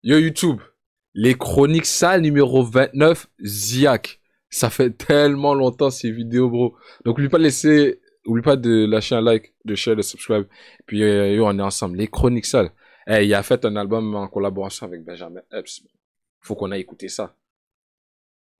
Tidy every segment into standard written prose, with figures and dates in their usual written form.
Yo YouTube, les chroniques sales numéro 29, Ziak. Ça fait tellement longtemps ces vidéos, bro. Donc oublie pas de lâcher un like, de share, de subscribe. Puis yo, on est ensemble. Les chroniques sales. Eh, il a fait un album en collaboration avec Benjamin Epps. Faut qu'on aille écouter ça.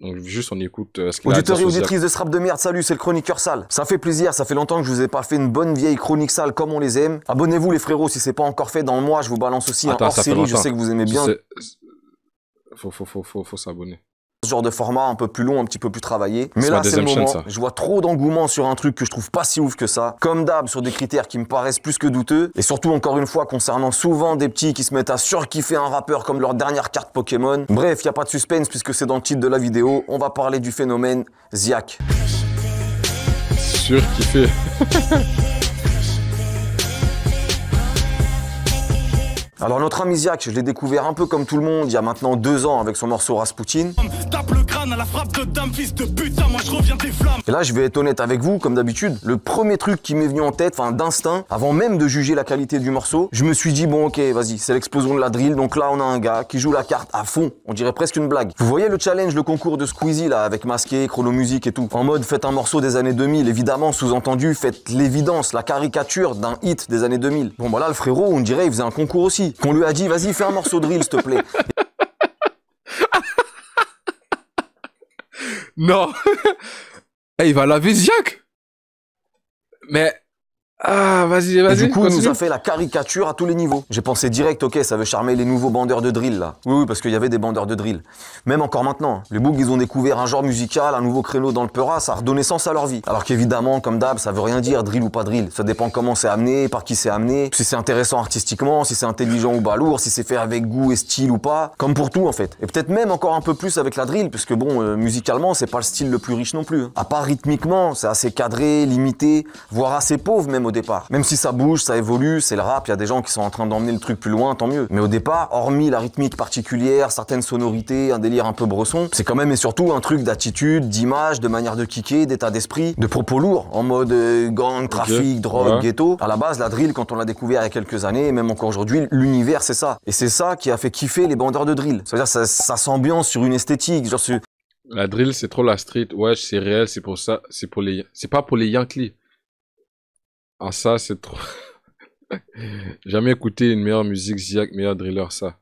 Donc juste on écoute ce qu'il a à dire Auditeurs et sur Ziak. auditrices de ce rap de merde, salut, c'est le chroniqueur sale. Ça fait plaisir, ça fait longtemps que je vous ai pas fait une bonne vieille chronique sale comme on les aime. Abonnez-vous les frérots si c'est pas encore fait. Dans le mois, je vous balance aussi Attends, un ça fait hors-série, je longtemps. sais que vous aimez bien Faut s'abonner. ce genre de format un peu plus long, un petit peu plus travaillé. Mais C'est là, ma c'est le deuxième chaîne, moment. ça. Je vois trop d'engouement sur un truc que je trouve pas si ouf que ça. Comme d'hab, sur des critères qui me paraissent plus que douteux. Et surtout, encore une fois, concernant souvent des petits qui se mettent à surkiffer un rappeur comme leur dernière carte Pokémon. Bref, y a pas de suspense puisque c'est dans le titre de la vidéo. On va parler du phénomène Ziak. Sûr qu'il fait. Alors notre ami Ziak, je l'ai découvert un peu comme tout le monde il y a maintenant 2 ans avec son morceau Rasputin. Tape le crâne à la frappe de dame, fils de putain, moi je reviens des flammes. Et là, je vais être honnête avec vous, comme d'habitude, le premier truc qui m'est venu en tête, enfin d'instinct, avant même de juger la qualité du morceau, je me suis dit bon ok, vas-y, c'est l'explosion de la drill, donc là on a un gars qui joue la carte à fond, on dirait presque une blague. Vous voyez le challenge, le concours de Squeezie là, avec Masqué, Chronomusique et tout, en mode faites un morceau des années 2000, évidemment, sous-entendu, faites l'évidence, la caricature d'un hit des années 2000. Bon bah là, le frérot, on dirait il faisait un concours aussi, qu'on lui a dit vas-y, fais un morceau de drill s'il te plaît. Non. Eh, il va laver Ziak. Mais ah, vas-y, Et vas-y. du coup, il nous continue. a fait la caricature à tous les niveaux. J'ai pensé direct, ok, ça veut charmer les nouveaux bandeurs de drill, là. Oui, parce qu'il y avait des bandeurs de drill. Même encore maintenant. Les Boogs, ils ont découvert un genre musical, un nouveau créneau dans le Peura, ça a redonné sens à leur vie. Alors qu'évidemment, comme d'hab, ça veut rien dire, drill ou pas drill. Ça dépend comment c'est amené, par qui c'est amené, si c'est intéressant artistiquement, si c'est intelligent ou balourd, si c'est fait avec goût et style ou pas. Comme pour tout, en fait. Et peut-être même encore un peu plus avec la drill, parce que bon, musicalement, c'est pas le style le plus riche non plus. À part rythmiquement, c'est assez cadré, limité, voire assez pauvre même au départ. Même si ça bouge, ça évolue, c'est le rap, il y a des gens qui sont en train d'emmener le truc plus loin, tant mieux. Mais au départ, hormis la rythmique particulière, certaines sonorités, un délire un peu bresson, c'est quand même et surtout un truc d'attitude, d'image, de manière de kicker, d'état d'esprit, de propos lourds, en mode gang, trafic, drogue, ouais. ghetto. À la base, la drill, quand on l'a découvert il y a quelques années, et même encore aujourd'hui, l'univers c'est ça. Et c'est ça qui a fait kiffer les bandeurs de drill. Ça veut dire ça s'ambiance sur une esthétique, genre sur... La drill, c'est trop la street. Ouais, c'est réel, c'est pour ça. C'est pas pour les Yankees. Ah, ça, c'est trop. Jamais écouté une meilleure musique, Ziak, meilleur driller, ça.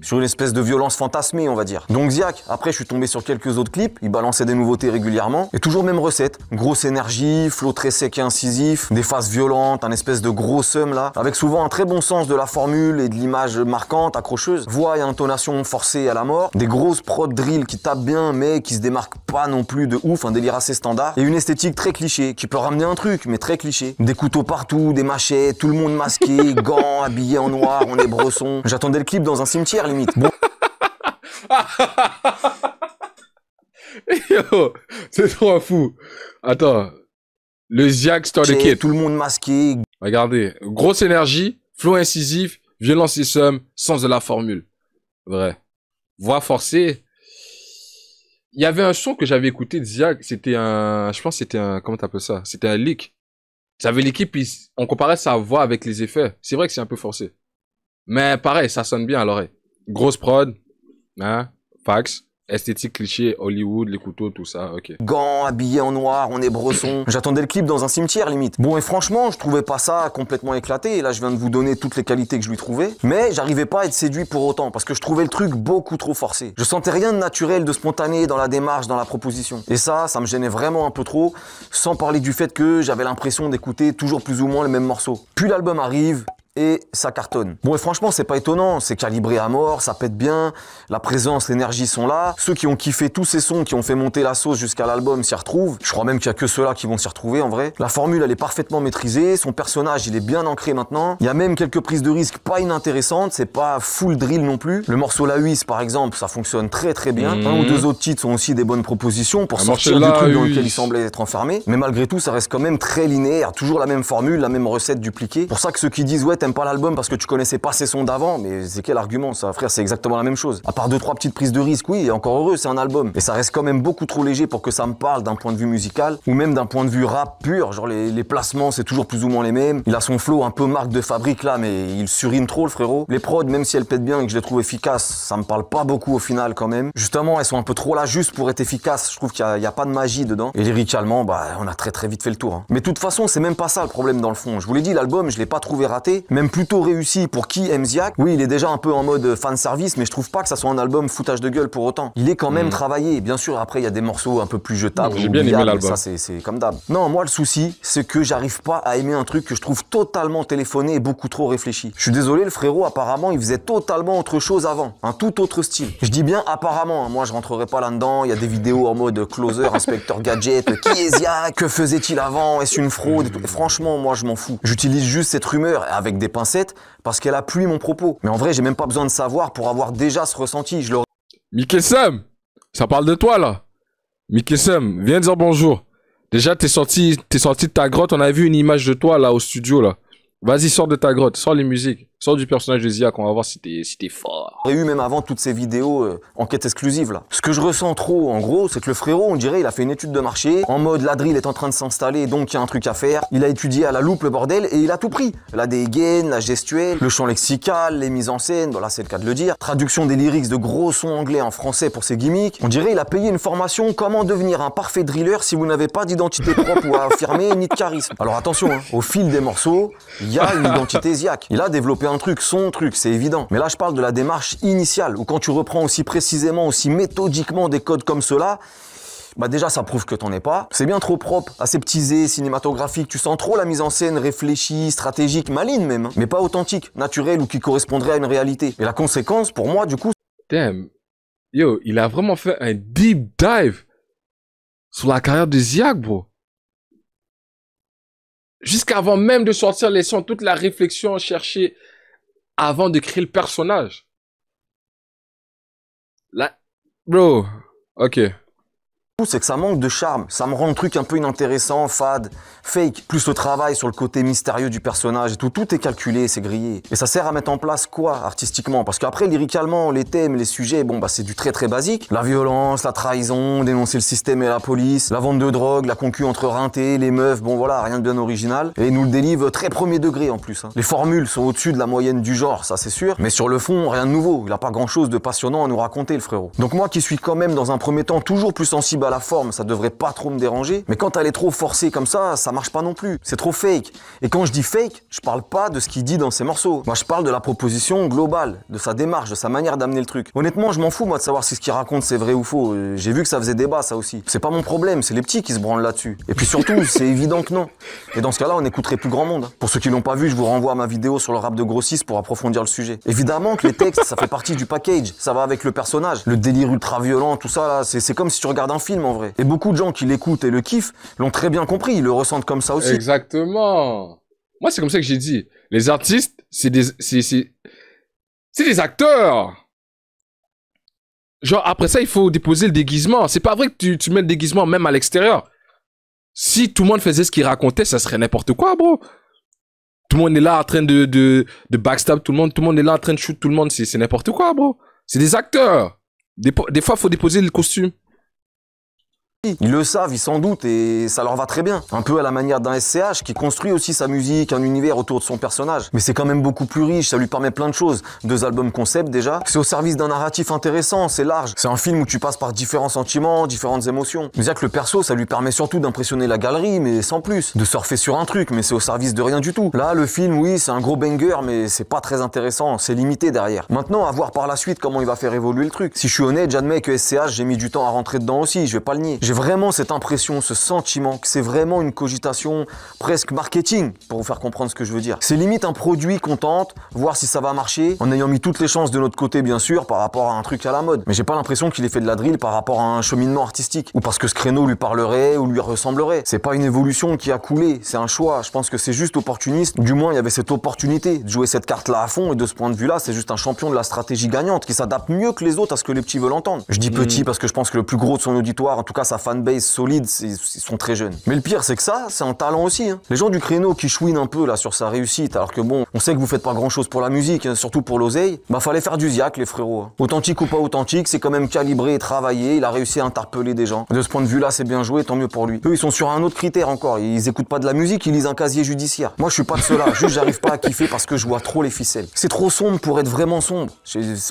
sur une espèce de violence fantasmée, on va dire. Donc Ziak, après je suis tombé sur quelques autres clips, il balançait des nouveautés régulièrement, et toujours même recette. Grosse énergie, flow très sec et incisif, des phases violentes, un espèce de gros seum là, avec souvent un très bon sens de la formule et de l'image marquante, accrocheuse, voix et intonation forcée à la mort, des grosses prods drill qui tapent bien mais qui se démarquent pas non plus de ouf, un délire assez standard, et une esthétique très cliché, qui peut ramener un truc, mais très cliché. Des couteaux partout, des machettes, tout le monde masqué, gants, habillés en noir, on est brosson. J'attendais le clip dans un cimetière limite. Bon, Yo, c'est trop fou. Attends. Le Ziak Starter Kit. tout le monde masqué, Regardez. Grosse énergie, flow incisif, violence et somme, sens de la formule. Vrai. Voix forcée. Il y avait un son que j'avais écouté de Ziak. C'était un, je pense que c'était un, comment t'appelles ça? C'était un leak. J'avais l'équipe, on comparait sa voix avec les effets. C'est vrai que c'est un peu forcé. Mais pareil, ça sonne bien à l'oreille. Grosse prod, hein, fax, esthétique cliché, Hollywood, les couteaux, tout ça, ok. gants, habillés en noir, on est brosson. J'attendais le clip dans un cimetière limite. Bon et franchement, je trouvais pas ça complètement éclaté, et là je viens de vous donner toutes les qualités que je lui trouvais, mais j'arrivais pas à être séduit pour autant, parce que je trouvais le truc beaucoup trop forcé. Je sentais rien de naturel, de spontané dans la démarche, dans la proposition. Et ça me gênait vraiment un peu trop, sans parler du fait que j'avais l'impression d'écouter toujours plus ou moins le même morceau. Puis l'album arrive, et ça cartonne. Bon et franchement c'est pas étonnant, c'est calibré à mort, ça pète bien, la présence, l'énergie sont là, ceux qui ont kiffé tous ces sons, qui ont fait monter la sauce jusqu'à l'album s'y retrouvent, je crois même qu'il y a que ceux-là qui vont s'y retrouver en vrai. La formule elle est parfaitement maîtrisée, son personnage il est bien ancré maintenant, il y a même quelques prises de risque pas inintéressantes, c'est pas full drill non plus. Le morceau La Huisse par exemple, ça fonctionne très très bien, un ou deux autres titres sont aussi des bonnes propositions pour sortir du truc dans lequel il semblait être enfermé, mais malgré tout ça reste quand même très linéaire, toujours la même formule, la même recette dupliquée. Pour ça que ceux qui disent ouais t'aimes t'aimes pas l'album parce que tu connaissais pas ses sons d'avant, mais c'est quel argument ça, frère? C'est exactement la même chose. À part 2-3 petites prises de risque, oui, et encore heureux, c'est un album. Et ça reste quand même beaucoup trop léger pour que ça me parle d'un point de vue musical, ou même d'un point de vue rap pur, genre les placements, c'est toujours plus ou moins les mêmes. Il a son flow un peu marque de fabrique là, mais il surime trop le frérot. Les prods, même si elles pètent bien et que je les trouve efficaces, ça me parle pas beaucoup au final quand même. Justement, elles sont un peu trop là juste pour être efficaces. Je trouve qu'il y a pas de magie dedans. Et lyricalement, bah, on a très vite fait le tour. Hein. Mais de toute façon, c'est même pas ça le problème dans le fond. Je vous l'ai dit, l'album, je l'ai pas trouvé raté, même plutôt réussi pour qui aime Ziak. Oui, il est déjà un peu en mode fan service, mais je trouve pas que ça soit un album foutage de gueule pour autant. Il est quand même travaillé. Bien sûr, après, il y a des morceaux un peu plus jetables. J'ai bien aimé l'album. Ça, c'est comme d'hab. Non, moi, le souci, c'est que j'arrive pas à aimer un truc que je trouve totalement téléphoné et beaucoup trop réfléchi. Je suis désolé, le frérot, apparemment, il faisait totalement autre chose avant. Un tout autre style. Je dis bien apparemment. Hein. Moi, je rentrerai pas là-dedans. Il y a des vidéos en mode Closer, Inspecteur Gadget. Qui est Ziak? Que faisait-il avant? Est-ce une fraude? Et franchement, moi, je m'en fous. J'utilise juste cette rumeur avec des pincettes parce qu'elle appuie mon propos. Mais en vrai, j'ai même pas besoin de savoir pour avoir déjà ce ressenti. Je le... Mickey Sam, ça parle de toi là. Mickey Sam, viens dire bonjour. Déjà, t'es sorti de ta grotte. On a vu une image de toi là au studio là. Vas-y, sors de ta grotte, sors les musiques, sors du personnage de Ziak, on va voir si t'es fort. J'ai eu même avant toutes ces vidéos enquête exclusive là. Ce que je ressens trop en gros, c'est que le frérot, on dirait, il a fait une étude de marché, en mode la drill est en train de s'installer, donc il y a un truc à faire. Il a étudié à la loupe le bordel et il a tout pris. La dégaine, la gestuelle, le champ lexical, les mises en scène, bon là c'est le cas de le dire. Traduction des lyrics de gros sons anglais en français pour ses gimmicks. On dirait il a payé une formation comment devenir un parfait driller si vous n'avez pas d'identité propre ou à affirmer ni de charisme. Alors attention, hein, au fil des morceaux, il y a une identité Ziak. Il a développé un truc, son truc, c'est évident. Mais là, je parle de la démarche initiale, où quand tu reprends aussi précisément, aussi méthodiquement des codes comme ceux-là, bah déjà, ça prouve que t'en es pas. C'est bien trop propre, aseptisé, cinématographique. Tu sens trop la mise en scène réfléchie, stratégique, maligne même, hein, mais pas authentique, naturelle ou qui correspondrait à une réalité. Et la conséquence, pour moi, du coup... Damn. Yo, il a vraiment fait un deep dive sur la carrière de Ziak, bro. Jusqu'avant même de sortir les sons, toute la réflexion cherchée avant de créer le personnage. Là, bro, ok. C'est que ça manque de charme, ça me rend le truc un peu inintéressant, fade, fake, plus le travail sur le côté mystérieux du personnage et tout est calculé, c'est grillé. Et ça sert à mettre en place quoi, artistiquement? Parce qu'après, lyricalement, les thèmes, les sujets, bon bah c'est du très basique. La violence, la trahison, dénoncer le système et la police, la vente de drogue, la concu entre rintés, les meufs, bon voilà, rien de bien original. Et il nous le délivre très premier degré en plus. Hein. Les formules sont au-dessus de la moyenne du genre, ça c'est sûr, mais sur le fond, rien de nouveau, il a pas grand-chose de passionnant à nous raconter le frérot. Donc moi qui suis quand même dans un premier temps toujours plus sensible à la forme, ça devrait pas trop me déranger. Mais quand elle est trop forcée comme ça marche pas non plus. C'est trop fake. Et quand je dis fake, je parle pas de ce qu'il dit dans ses morceaux. Moi, je parle de la proposition globale, de sa démarche, de sa manière d'amener le truc. Honnêtement, je m'en fous, moi, de savoir si ce qu'il raconte c'est vrai ou faux. J'ai vu que ça faisait débat, ça aussi. C'est pas mon problème, c'est les petits qui se branlent là-dessus. Et puis surtout, c'est évident que non. Et dans ce cas-là, on écouterait plus grand monde. Pour ceux qui l'ont pas vu, je vous renvoie à ma vidéo sur le rap de Grossis pour approfondir le sujet. Évidemment que les textes, ça fait partie du package. Ça va avec le personnage. Le délire ultra violent, tout ça, là, c'est comme si tu regardes un film, en vrai. Et beaucoup de gens qui l'écoutent et le kiffent l'ont très bien compris, ils le ressentent comme ça aussi. Exactement. Moi, c'est comme ça que j'ai dit. Les artistes, c'est des acteurs. Genre, après ça, il faut déposer le déguisement. C'est pas vrai que tu mets le déguisement même à l'extérieur. Si tout le monde faisait ce qu'il racontait, ça serait n'importe quoi, bro. Tout le monde est là en train de backstab tout le monde est là en train de shoot tout le monde, c'est n'importe quoi, bro. C'est des acteurs. Des fois, faut déposer le costume. Ils le savent, ils s'en doutent et ça leur va très bien. Un peu à la manière d'un SCH qui construit aussi sa musique, un univers autour de son personnage. Mais c'est quand même beaucoup plus riche, ça lui permet plein de choses. 2 albums concept déjà. C'est au service d'un narratif intéressant, c'est large. C'est un film où tu passes par différents sentiments, différentes émotions. Mais que le perso, ça lui permet surtout d'impressionner la galerie, mais sans plus. De surfer sur un truc, mais c'est au service de rien du tout. Là, le film, oui, c'est un gros banger, mais c'est pas très intéressant, c'est limité derrière. Maintenant, à voir par la suite comment il va faire évoluer le truc. Si je suis honnête, j'admets que SCH, j'ai mis du temps à rentrer dedans aussi, je vais pas le nier. J'ai vraiment cette impression, ce sentiment que c'est vraiment une cogitation presque marketing, pour vous faire comprendre ce que je veux dire. C'est limite un produit qu'on tente, voir si ça va marcher, en ayant mis toutes les chances de notre côté bien sûr, par rapport à un truc à la mode. Mais j'ai pas l'impression qu'il ait fait de la drill par rapport à un cheminement artistique, ou parce que ce créneau lui parlerait ou lui ressemblerait. C'est pas une évolution qui a coulé, c'est un choix. Je pense que c'est juste opportuniste, du moins il y avait cette opportunité de jouer cette carte-là à fond, et de ce point de vue-là, c'est juste un champion de la stratégie gagnante, qui s'adapte mieux que les autres à ce que les petits veulent entendre. Je dis petit parce que je pense que le plus gros de son auditoire, en tout cas sa fanbase solide, ils sont très jeunes. Mais le pire, c'est que ça, c'est un talent aussi. Hein. Les gens du créneau qui chouinent un peu là sur sa réussite, alors que bon, on sait que vous faites pas grand-chose pour la musique, hein, surtout pour l'oseille, bah fallait faire du ziac, les frérots. Hein. Authentique ou pas authentique, c'est quand même calibré et travaillé, il a réussi à interpeller des gens. De ce point de vue-là, c'est bien joué, tant mieux pour lui. Eux, ils sont sur un autre critère encore, ils écoutent pas de la musique, ils lisent un casier judiciaire. Moi, je suis pas de ceux-là, juste j'arrive pas à kiffer parce que je vois trop les ficelles. C'est trop sombre pour être vraiment sombre.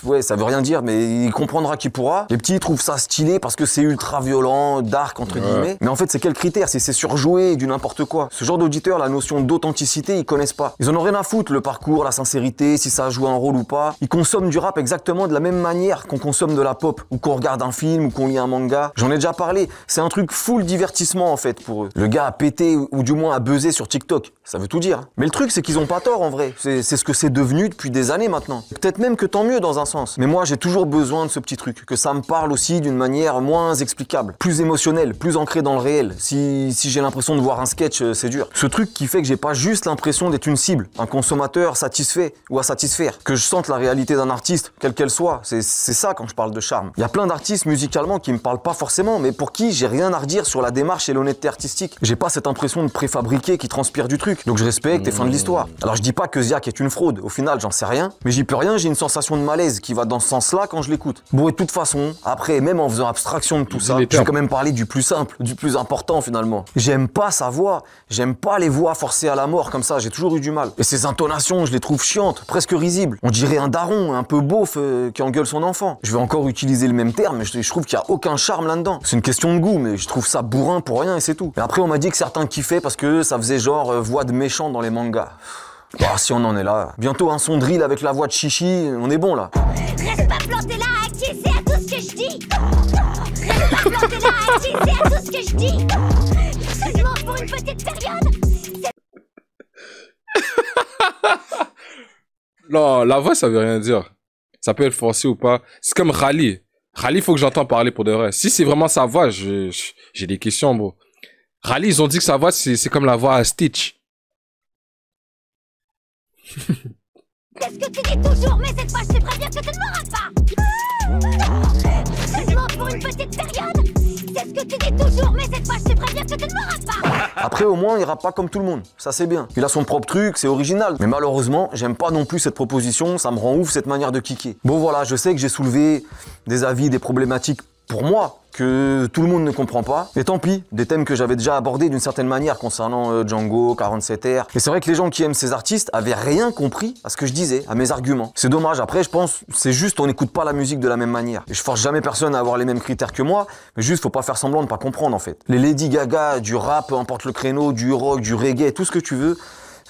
Ouais, ça veut rien dire, mais il comprendra qui pourra. Les petits trouvent ça stylé parce que c'est ultra violent, dark entre guillemets. Mais en fait, c'est quel critère? C'est surjoué du n'importe quoi. Ce genre d'auditeurs, la notion d'authenticité, ils connaissent pas. Ils en ont rien à foutre, le parcours, la sincérité, si ça a joué un rôle ou pas. Ils consomment du rap exactement de la même manière qu'on consomme de la pop, ou qu'on regarde un film, ou qu'on lit un manga. J'en ai déjà parlé. C'est un truc full divertissement en fait pour eux. Le gars a pété ou du moins a buzzé sur TikTok. Ça veut tout dire. Mais le truc, c'est qu'ils ont pas tort en vrai. C'est ce que c'est devenu depuis des années maintenant. Peut-être même que tant mieux dans un sens. Mais moi, j'ai toujours besoin de ce petit truc. Que ça me parle aussi d'une manière moins explicable, plus émotionnelle, plus ancrée dans le réel. Si j'ai l'impression de voir un sketch, c'est dur. Ce truc qui fait que j'ai pas juste l'impression d'être une cible, un consommateur satisfait ou à satisfaire. Que je sente la réalité d'un artiste, quelle qu'elle soit. C'est ça quand je parle de charme. Il y a plein d'artistes musicalement qui me parlent pas forcément, mais pour qui j'ai rien à redire sur la démarche et l'honnêteté artistique. J'ai pas cette impression de préfabriqué qui transpire du truc. Donc je respecte et fin de l'histoire. Alors je dis pas que Ziak est une fraude, au final j'en sais rien, mais j'y peux rien, j'ai une sensation de malaise qui va dans ce sens-là quand je l'écoute. Bon et de toute façon, après même en faisant abstraction de tout ça, je vais quand même parler du plus simple, du plus important finalement. J'aime pas sa voix, j'aime pas les voix forcées à la mort comme ça, j'ai toujours eu du mal. Et ses intonations, je les trouve chiantes, presque risibles. On dirait un daron, un peu beauf qui engueule son enfant. Je vais encore utiliser le même terme, mais je trouve qu'il y a aucun charme là-dedans. C'est une question de goût, mais je trouve ça bourrin pour rien et c'est tout. Et après on m'a dit que certains kiffaient parce que ça faisait genre voix de méchant dans les mangas. Bah, si on en est là. Bientôt un son drill avec la voix de Chichi, on est bon là. Reste pas planté là à acquiescer à tout ce que je dis. Reste pas planté là à acquiescer à tout ce que je dis. Seulement pour une petite période. Non, la voix, ça veut rien dire. Ça peut être forcé ou pas. C'est comme Rally. Rally, faut que j'entende parler pour de vrai. Si c'est vraiment sa voix, j'ai des questions, bro. Rally, ils ont dit que sa voix, c'est comme la voix à Stitch. C'est ce que tu dis toujours, mais cette fois je te préviens que tu ne m'auras pas. Seulement pour une petite période. C'est ce que tu dis toujours, mais cette fois je te préviens que tu ne m'auras pas. Après au moins il rappe pas comme tout le monde, ça c'est bien. Il a son propre truc, c'est original. Mais malheureusement, j'aime pas non plus cette proposition, ça me rend ouf cette manière de kicker. Bon voilà, je sais que j'ai soulevé des avis, des problématiques pour moi, que tout le monde ne comprend pas. Et tant pis, des thèmes que j'avais déjà abordés d'une certaine manière concernant Django, 47R. Et c'est vrai que les gens qui aiment ces artistes avaient rien compris à ce que je disais, à mes arguments. C'est dommage, après je pense, c'est juste on n'écoute pas la musique de la même manière. Et je force jamais personne à avoir les mêmes critères que moi, mais juste faut pas faire semblant de pas comprendre en fait. Les Lady Gaga, du rap, peu importe le créneau, du rock, du reggae, tout ce que tu veux,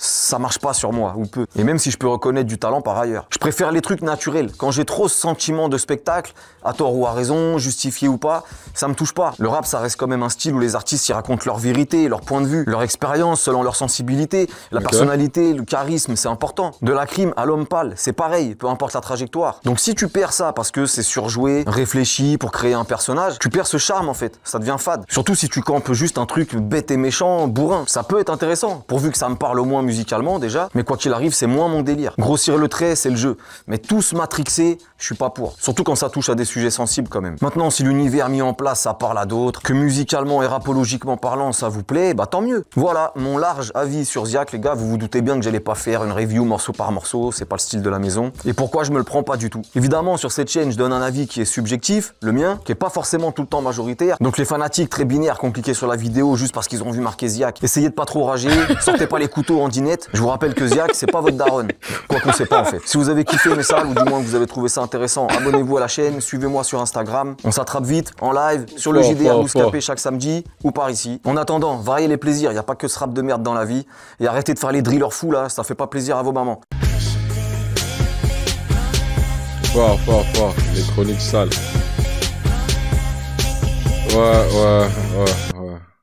ça marche pas sur moi, ou peu. Et même si je peux reconnaître du talent par ailleurs. Je préfère les trucs naturels. Quand j'ai trop ce sentiment de spectacle, à tort ou à raison, justifié ou pas, ça me touche pas. Le rap, ça reste quand même un style où les artistes y racontent leur vérité, leur point de vue, leur expérience selon leur sensibilité, la personnalité, le charisme, c'est important. De la crime à l'homme pâle, c'est pareil, peu importe la trajectoire. Donc si tu perds ça parce que c'est surjoué, réfléchi pour créer un personnage, tu perds ce charme en fait, ça devient fade. Surtout si tu campes juste un truc bête et méchant, bourrin. Ça peut être intéressant, pourvu que ça me parle au moins musicalement déjà, mais quoi qu'il arrive, c'est moins mon délire. Grossir le trait, c'est le jeu. Mais tous matrixés, je suis pas pour. Surtout quand ça touche à des sujets sensibles quand même. Maintenant, si l'univers mis en place, ça parle à d'autres, que musicalement et rapologiquement parlant, ça vous plaît, bah tant mieux. Voilà, mon large avis sur Ziak, les gars, vous vous doutez bien que j'allais pas faire une review morceau par morceau, c'est pas le style de la maison. Et pourquoi je me le prends pas du tout. Évidemment, sur cette chaîne, je donne un avis qui est subjectif, le mien, qui est pas forcément tout le temps majoritaire. Donc les fanatiques très binaires qui ont cliqué sur la vidéo juste parce qu'ils ont vu marquer Ziak, essayez de pas trop rager, sortez pas les couteaux en dinette. Je vous rappelle que Ziak, c'est pas votre daronne. Quoi qu'on sait pas en fait. Si vous avez kiffé mes salles ou du moins que vous avez trouvé ça intéressant, abonnez-vous à la chaîne, suivez-moi sur Instagram. On s'attrape vite, en live, sur le JDR Bouscapé chaque samedi ou par ici. En attendant, variez les plaisirs, y a pas que ce rap de merde dans la vie. Et arrêtez de faire les drillers fous là, ça fait pas plaisir à vos mamans. Fort, les chroniques sales.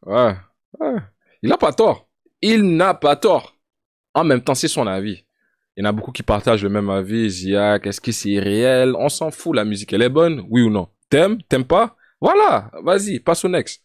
Ouais. Il a pas tort. Il n'a pas tort. En même temps, c'est son avis. Il y en a beaucoup qui partagent le même avis. Ziak, est-ce que c'est réel? On s'en fout, la musique, elle est bonne? Oui ou non? T'aimes pas? Voilà, vas-y, passe au next.